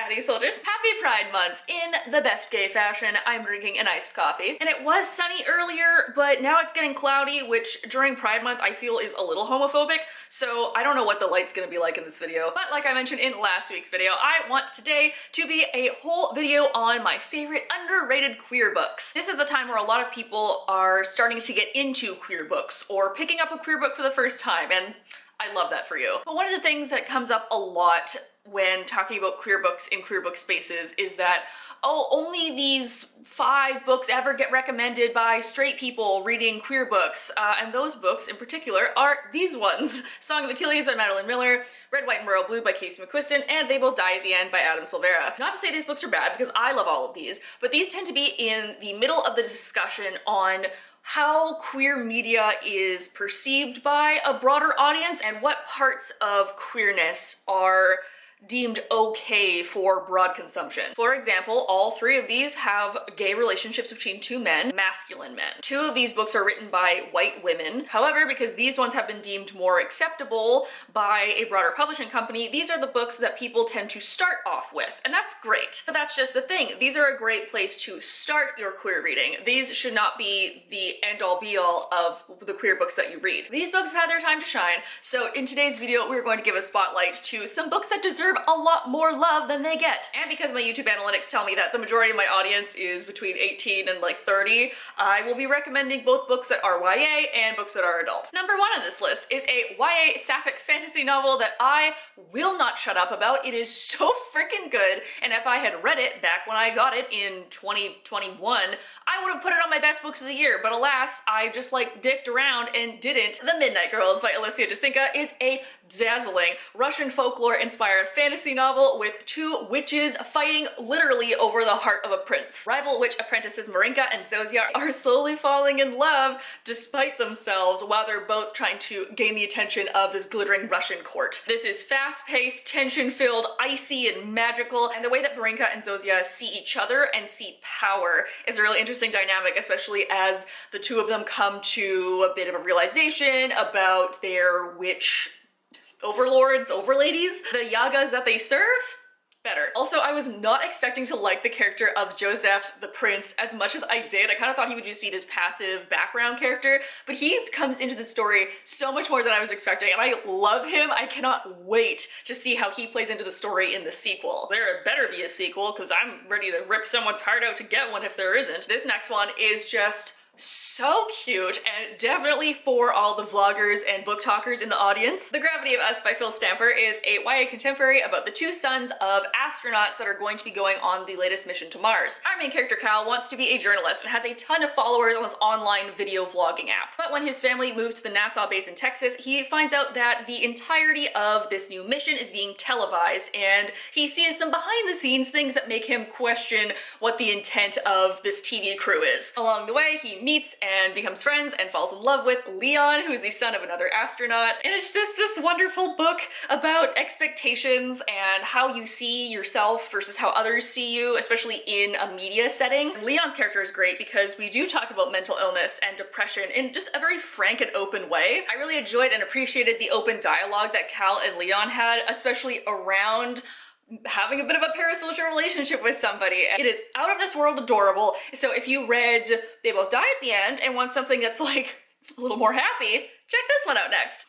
Patty soldiers. Happy Pride Month. In the best gay fashion, I'm drinking an iced coffee. And it was sunny earlier, but now it's getting cloudy, which during Pride Month I feel is a little homophobic, so I don't know what the light's gonna be like in this video. But like I mentioned in last week's video, I want today to be a whole video on my favorite underrated queer books. This is the time where a lot of people are starting to get into queer books or picking up a queer book for the first time, and I love that for you. But one of the things that comes up a lot when talking about queer books in queer book spaces is that, oh, only these 5 books ever get recommended by straight people reading queer books. And those books in particular are these ones. Song of Achilles by Madeline Miller, Red, White, and Royal Blue by Casey McQuiston, and They Both Die at the End by Adam Silvera. Not to say these books are bad, because I love all of these, but these tend to be in the middle of the discussion on how queer media is perceived by a broader audience and what parts of queerness are deemed okay for broad consumption. For example, all 3 of these have gay relationships between 2 men, masculine men. 2 of these books are written by white women. However, because these ones have been deemed more acceptable by a broader publishing company, these are the books that people tend to start off with, and that's great. But that's just the thing. These are a great place to start your queer reading. These should not be the end-all be-all of the queer books that you read. These books have had their time to shine, so in today's video, we're going to give a spotlight to some books that deserve a lot more love than they get. And because my YouTube analytics tell me that the majority of my audience is between 18 and like 30, I will be recommending both books that are YA and books that are adult. Number 1 on this list is a YA sapphic fantasy novel that I will not shut up about. It is so freaking good, and if I had read it back when I got it in 2021, I would have put it on my best books of the year, but alas, I just like dicked around and didn't. The Midnight Girls by Alicia Disinca is a dazzling Russian folklore-inspired fantasy novel with 2 witches fighting literally over the heart of a prince. Rival witch apprentices Marinka and Zozia are slowly falling in love despite themselves while they're both trying to gain the attention of this glittering Russian court. This is fast-paced, tension-filled, icy, and magical, and the way that Marinka and Zozia see each other and see power is a really interesting dynamic, especially as the 2 of them come to a bit of a realization about their witch overlords, overladies, the yagas that they serve. Better. Also, I was not expecting to like the character of Joseph the Prince as much as I did. I kind of thought he would just be this passive background character, but he comes into the story so much more than I was expecting, and I love him. I cannot wait to see how he plays into the story in the sequel. There better be a sequel, because I'm ready to rip someone's heart out to get one if there isn't. This next one is just so cute, and definitely for all the vloggers and book talkers in the audience. The Gravity of Us by Phil Stamper is a YA contemporary about the 2 sons of astronauts that are going to be going on the latest mission to Mars. Our main character Cal wants to be a journalist and has a ton of followers on this online video vlogging app. But when his family moves to the NASA base in Texas, he finds out that the entirety of this new mission is being televised, and he sees some behind the scenes things that make him question what the intent of this TV crew is. Along the way, he meets and becomes friends and falls in love with Leon, who is the son of another astronaut. And it's just this wonderful book about expectations and how you see yourself versus how others see you, especially in a media setting. And Leon's character is great because we do talk about mental illness and depression in just a very frank and open way. I really enjoyed and appreciated the open dialogue that Cal and Leon had, especially around having a bit of a parasocial relationship with somebody. It is out of this world adorable. So if you read They Both Die at the End and want something that's like a little more happy, check this one out next.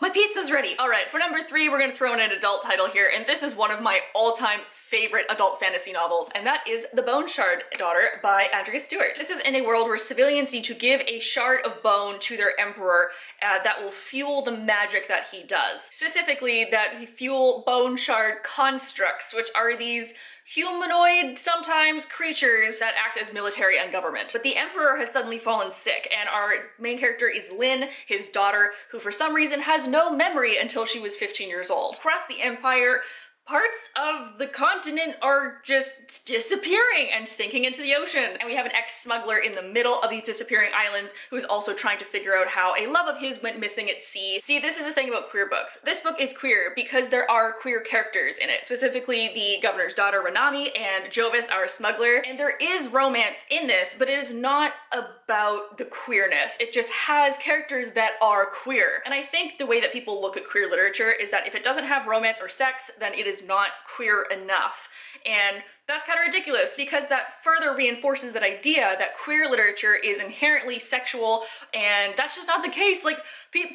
My pizza's ready. All right, for number 3, we're gonna throw in an adult title here, and this is one of my all-time favorite adult fantasy novels, and that is The Bone Shard Daughter by Andrea Stewart. This is in a world where civilians need to give a shard of bone to their emperor that will fuel the magic that he does. Specifically, that he fuel bone shard constructs, which are these humanoid, sometimes, creatures that act as military and government. But the emperor has suddenly fallen sick, and our main character is Lynn, his daughter, who for some reason has no memory until she was 15 years old. Across the empire, parts of the continent are just disappearing and sinking into the ocean. And we have an ex-smuggler in the middle of these disappearing islands who is also trying to figure out how a love of his went missing at sea. See, this is the thing about queer books. This book is queer because there are queer characters in it, specifically the governor's daughter Renami and Jovis, our smuggler. And there is romance in this, but it is not about the queerness. It just has characters that are queer. And I think the way that people look at queer literature is that if it doesn't have romance or sex, then it is is not queer enough. And that's kind of ridiculous because that further reinforces that idea that queer literature is inherently sexual, and that's just not the case. Like,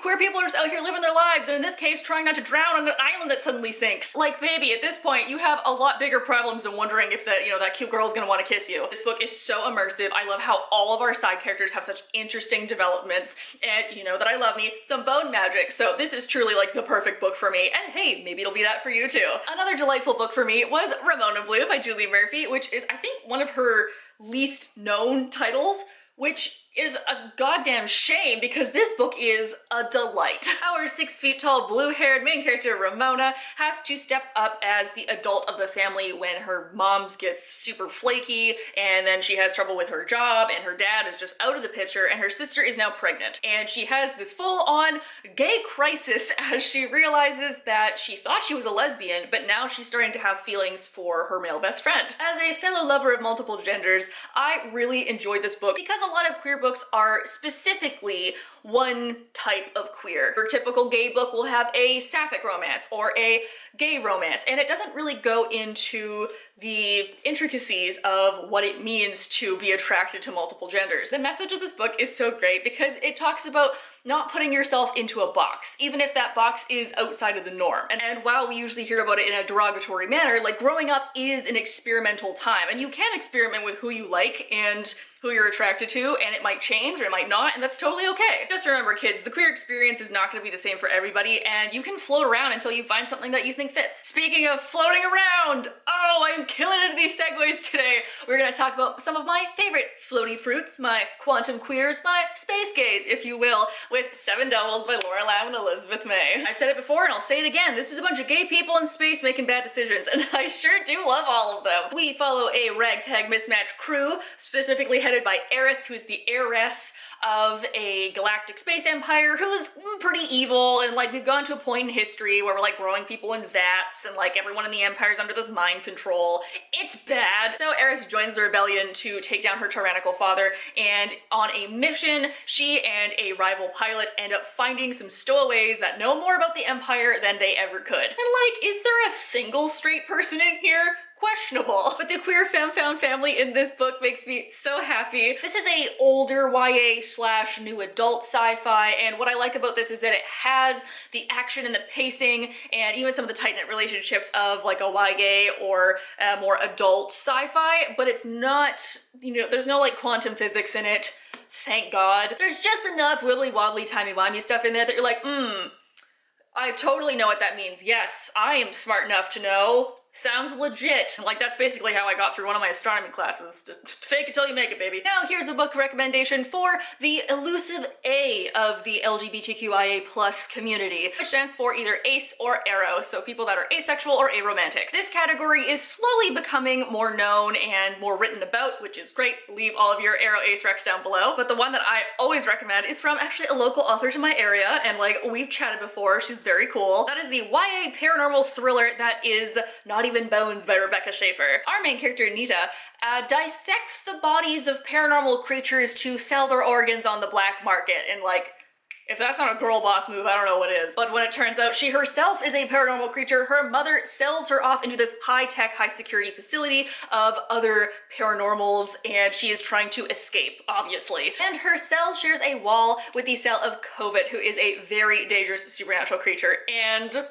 queer people are just out here living their lives, and in this case, trying not to drown on an island that suddenly sinks. Like, baby, at this point, you have a lot bigger problems than wondering if that, you know, that cute girl's gonna want to kiss you. This book is so immersive. I love how all of our side characters have such interesting developments, and you know that I love me some bone magic, so this is truly like the perfect book for me, and hey, maybe it'll be that for you too. Another delightful book for me was Ramona Blue by Julie Murphy, which is, I think, one of her least known titles, which is a goddamn shame because this book is a delight. Our 6 feet tall, blue-haired main character, Ramona, has to step up as the adult of the family when her mom gets super flaky, and then she has trouble with her job, and her dad is just out of the picture, and her sister is now pregnant. And she has this full-on gay crisis as she realizes that she thought she was a lesbian, but now she's starting to have feelings for her male best friend. As a fellow lover of multiple genders, I really enjoyed this book because a lot of queer books are specifically one type of queer. Your typical gay book will have a sapphic romance or a gay romance, and it doesn't really go into the intricacies of what it means to be attracted to multiple genders. The message of this book is so great because it talks about not putting yourself into a box, even if that box is outside of the norm. And while we usually hear about it in a derogatory manner, like, growing up is an experimental time, and you can experiment with who you like and who you're attracted to, and it might change or it might not, and that's totally okay. Just remember, kids, the queer experience is not going to be the same for everybody, and you can float around until you find something that you think fits. Speaking of floating around, oh, I'm killing it at these segues today. We're gonna talk about some of my favorite floaty fruits, my quantum queers, my space gays, if you will, with Seven Devils by Laura Lam and Elizabeth May. I've said it before and I'll say it again, this is a bunch of gay people in space making bad decisions, and I sure do love all of them. We follow a ragtag mismatched crew, specifically headed by Eris, who's the heiress of a galactic space empire who's pretty evil, and like, we've gone to a point in history where we're like growing people in vats, and like everyone in the empire's under this mind control. It's bad. So Eris joins the rebellion to take down her tyrannical father, and on a mission, she and a rival pilot end up finding some stowaways that know more about the empire than they ever could. And like, is there a single straight person in here? Questionable. But the queer femme-found family in this book makes me so happy. This is a older YA / new adult sci-fi, and what I like about this is that it has the action and the pacing and even some of the tight-knit relationships of like a YA or a more adult sci-fi, but it's not, you know, there's no like quantum physics in it, thank God. There's just enough wibbly-wobbly timey-wimey stuff in there that you're like, I totally know what that means. Yes, I am smart enough to know. Sounds legit. Like, that's basically how I got through one of my astronomy classes. Just fake it till you make it, baby. Now here's a book recommendation for the elusive A of the LGBTQIA+ community, which stands for either ace or aro, so people that are asexual or aromantic. This category is slowly becoming more known and more written about, which is great. Leave all of your aro ace recs down below. But the one that I always recommend is from actually a local author to my area, and like, we've chatted before, she's very cool. That is the YA paranormal thriller that is Not Even Bones by Rebecca Schaefer. Our main character, Nita, dissects the bodies of paranormal creatures to sell their organs on the black market, and like, if that's not a girl boss move, I don't know what is. But when it turns out she herself is a paranormal creature, her mother sells her off into this high-tech, high-security facility of other paranormals, and she is trying to escape, obviously. And her cell shares a wall with the cell of Covet, who is a very dangerous supernatural creature, and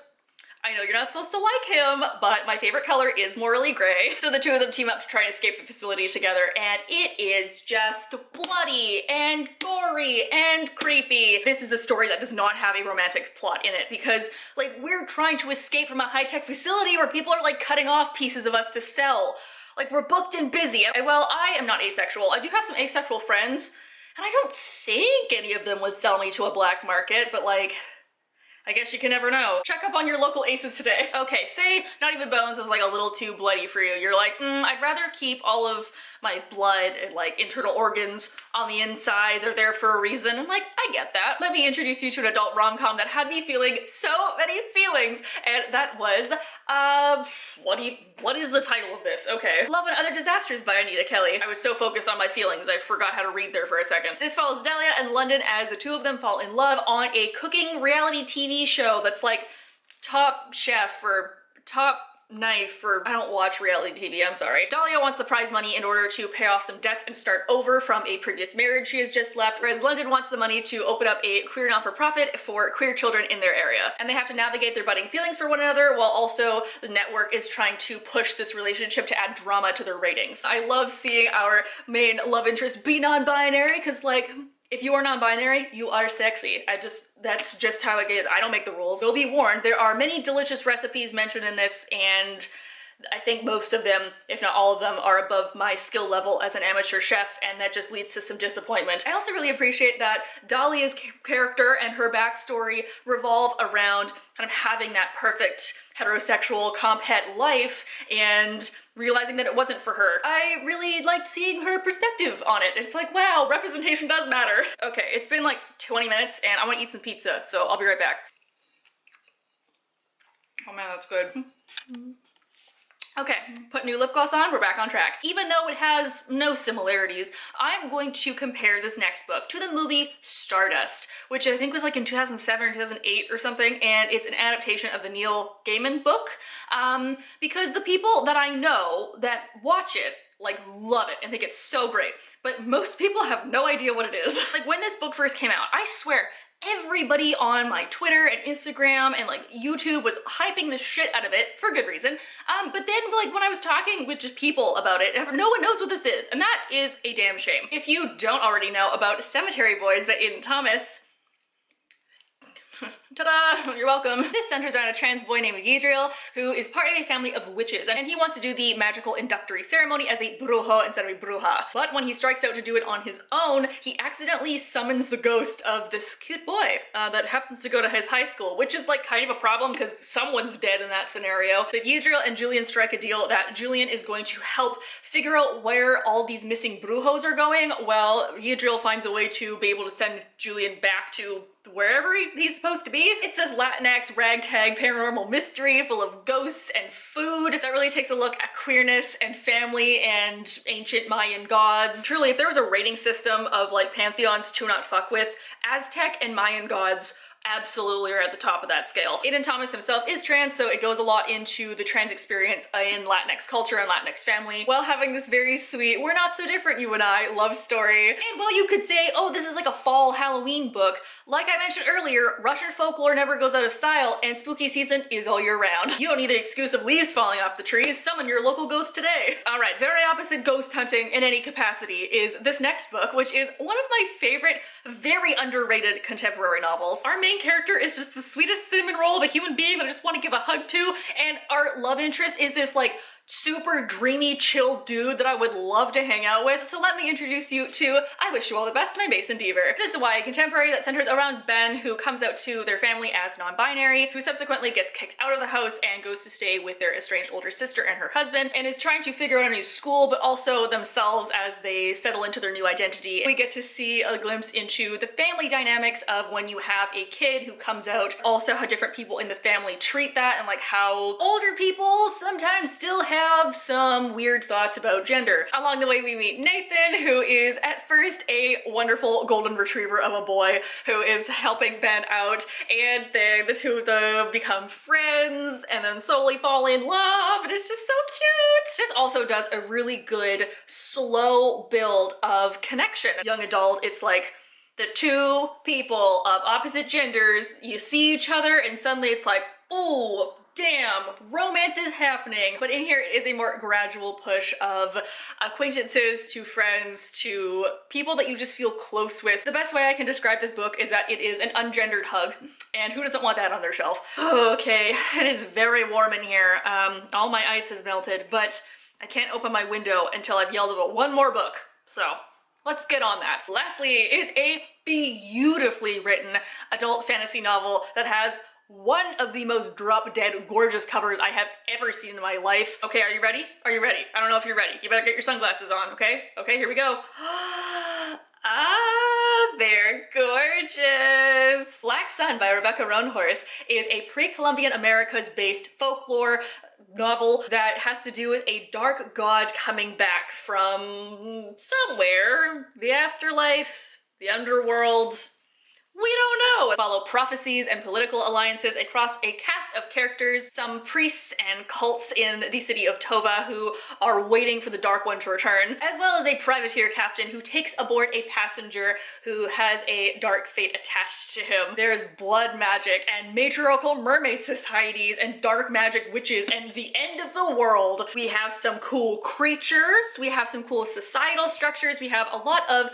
I know you're not supposed to like him, but my favorite color is morally gray. So the two of them team up to try and escape the facility together, and it is just bloody and gory and creepy. This is a story that does not have a romantic plot in it because, like, we're trying to escape from a high-tech facility where people are, like, cutting off pieces of us to sell. Like, we're booked and busy. And while I am not asexual, I do have some asexual friends, and I don't think any of them would sell me to a black market, but, like, I guess you can never know. Check up on your local aces today. Okay, say Not Even Bones was like a little too bloody for you. You're like, I'd rather keep all of my blood and like internal organs on the inside. They're there for a reason, and like, I get that. Let me introduce you to an adult rom-com that had me feeling so many feelings, and that was, what is the title of this? Okay. Love and Other Disasters by Anita Kelly. I was so focused on my feelings, I forgot how to read there for a second. This follows Dahlia and London as the two of them fall in love on a cooking reality TV show that's like Top Chef or Top knife, or I don't watch reality TV, I'm sorry. Dahlia wants the prize money in order to pay off some debts and start over from a previous marriage she has just left, whereas London wants the money to open up a queer non-for-profit for queer children in their area. And they have to navigate their budding feelings for one another, while also the network is trying to push this relationship to add drama to their ratings. I love seeing our main love interest be non-binary, because like, if you are non-binary, you are sexy. That's just how it is. I don't make the rules. So be warned, there are many delicious recipes mentioned in this, and I think most of them, if not all of them, are above my skill level as an amateur chef, and that just leads to some disappointment. I also really appreciate that Dahlia's character and her backstory revolve around kind of having that perfect heterosexual comp het life and realizing that it wasn't for her. I really liked seeing her perspective on it. It's like, wow, representation does matter. Okay, it's been like 20 minutes and I want to eat some pizza, so I'll be right back. Oh man, that's good. Okay, put new lip gloss on, we're back on track. Even though it has no similarities, I'm going to compare this next book to the movie Stardust, which I think was like in 2007 or 2008 or something, and it's an adaptation of the Neil Gaiman book, because the people that I know that watch it like love it and think it's so great, but most people have no idea what it is. Like when this book first came out, I swear, everybody on my Twitter and Instagram and like YouTube was hyping the shit out of it for good reason. But then like when I was talking with just people about it, no one knows what this is, and that is a damn shame. If you don't already know about Cemetery Boys by Aidan Thomas, ta-da! You're welcome. This centers around a trans boy named Yidril, who is part of a family of witches, and he wants to do the magical inductory ceremony as a brujo instead of a bruja. But when he strikes out to do it on his own, he accidentally summons the ghost of this cute boy that happens to go to his high school, which is like kind of a problem because someone's dead in that scenario. But Yidril and Julian strike a deal that Julian is going to help figure out where all these missing brujos are going, while Yidril finds a way to be able to send Julian back to wherever he's supposed to be. It's this Latinx ragtag paranormal mystery full of ghosts and food that really takes a look at queerness and family and ancient Mayan gods. Truly, if there was a rating system of like pantheons to not fuck with, Aztec and Mayan gods absolutely are at the top of that scale. Aidan Thomas himself is trans, so it goes a lot into the trans experience in Latinx culture and Latinx family, while having this very sweet, we're not so different you and I love story. And while you could say, oh, this is like a fall Halloween book, like I mentioned earlier, Russian folklore never goes out of style, and spooky season is all year round. You don't need the excuse of leaves falling off the trees, summon your local ghost today. All right, very opposite ghost hunting in any capacity is this next book, which is one of my favorite, very underrated contemporary novels. Our main character is just the sweetest cinnamon roll of a human being that I just want to give a hug to, and our love interest is this like super dreamy, chill dude that I would love to hang out with. So let me introduce you to I Wish You All the Best, my Mason Deaver. This is a YA contemporary that centers around Ben, who comes out to their family as non-binary, who subsequently gets kicked out of the house and goes to stay with their estranged older sister and her husband, and is trying to figure out a new school, but also themselves as they settle into their new identity. We get to see a glimpse into the family dynamics of when you have a kid who comes out, also how different people in the family treat that, and like how older people sometimes still have some weird thoughts about gender. Along the way, we meet Nathan, who is at first a wonderful golden retriever of a boy who is helping Ben out, and then the two of them become friends and then slowly fall in love, and it's just so cute. This also does a really good slow build of connection. Young adult, it's like the two people of opposite genders, you see each other and suddenly it's like, ooh, damn, romance is happening. But in here, it is a more gradual push of acquaintances to friends to people that you just feel close with. The best way I can describe this book is that it is an ungendered hug, and who doesn't want that on their shelf? Okay, it is very warm in here. All my ice has melted, but I can't open my window until I've yelled about one more book. So let's get on that. Lastly is a beautifully written adult fantasy novel that has one of the most drop-dead gorgeous covers I have ever seen in my life. Okay, are you ready? Are you ready? I don't know if you're ready. You better get your sunglasses on, okay? Okay, here we go. Ah, they're gorgeous. Black Sun by Rebecca Roanhorse is a pre-Columbian Americas-based folklore novel that has to do with a dark god coming back from somewhere, the afterlife, the underworld, We don't know. Follow prophecies and political alliances across a cast of characters, some priests and cults in the city of Tova who are waiting for the Dark One to return, as well as a privateer captain who takes aboard a passenger who has a dark fate attached to him. There's blood magic and matriarchal mermaid societies and dark magic witches and the end of the world. We have some cool creatures, we have some cool societal structures, we have a lot of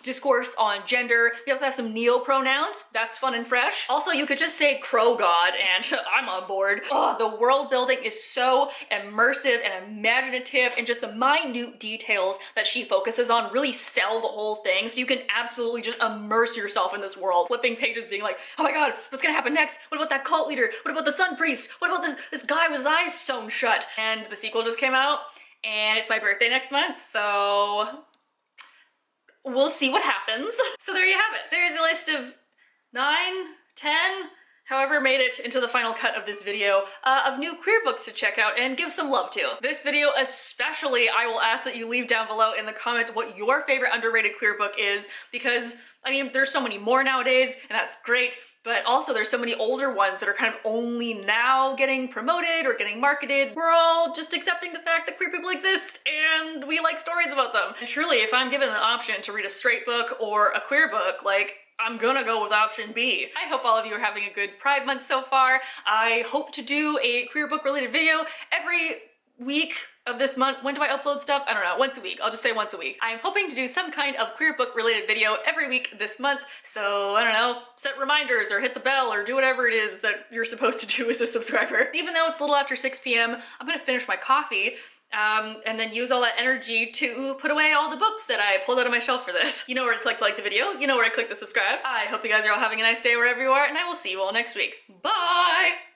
discourse on gender. We also have some neo-pronouns. That's fun and fresh. Also, you could just say crow god and I'm on board. Oh, the world building is so immersive and imaginative, and just the minute details that she focuses on really sell the whole thing, so you can absolutely just immerse yourself in this world. Flipping pages being like, oh my god, what's gonna happen next? What about that cult leader? What about the sun priest? What about this guy with his eyes sewn shut? And the sequel just came out, and it's my birthday next month, so we'll see what happens. So there you have it. There's a list of 9, 10, however made it into the final cut of this video, of new queer books to check out and give some love to. This video especially, I will ask that you leave down below in the comments what your favorite underrated queer book is, because, I mean, there's so many more nowadays, and that's great, but also there's so many older ones that are kind of only now getting promoted or getting marketed. We're all just accepting the fact that queer people exist and we like stories about them. And truly, if I'm given an option to read a straight book or a queer book, like, I'm gonna go with option B. I hope all of you are having a good Pride Month so far. I hope to do a queer book related video every week of this month. When do I upload stuff? I don't know, once a week. I'll just say once a week. I'm hoping to do some kind of queer book related video every week this month, so I don't know, set reminders or hit the bell or do whatever it is that you're supposed to do as a subscriber. Even though it's a little after 6 p.m, I'm gonna finish my coffee and then use all that energy to put away all the books that I pulled out of my shelf for this. You know where to click to like the video, you know where to click to subscribe. I hope you guys are all having a nice day wherever you are, and I will see you all next week. Bye!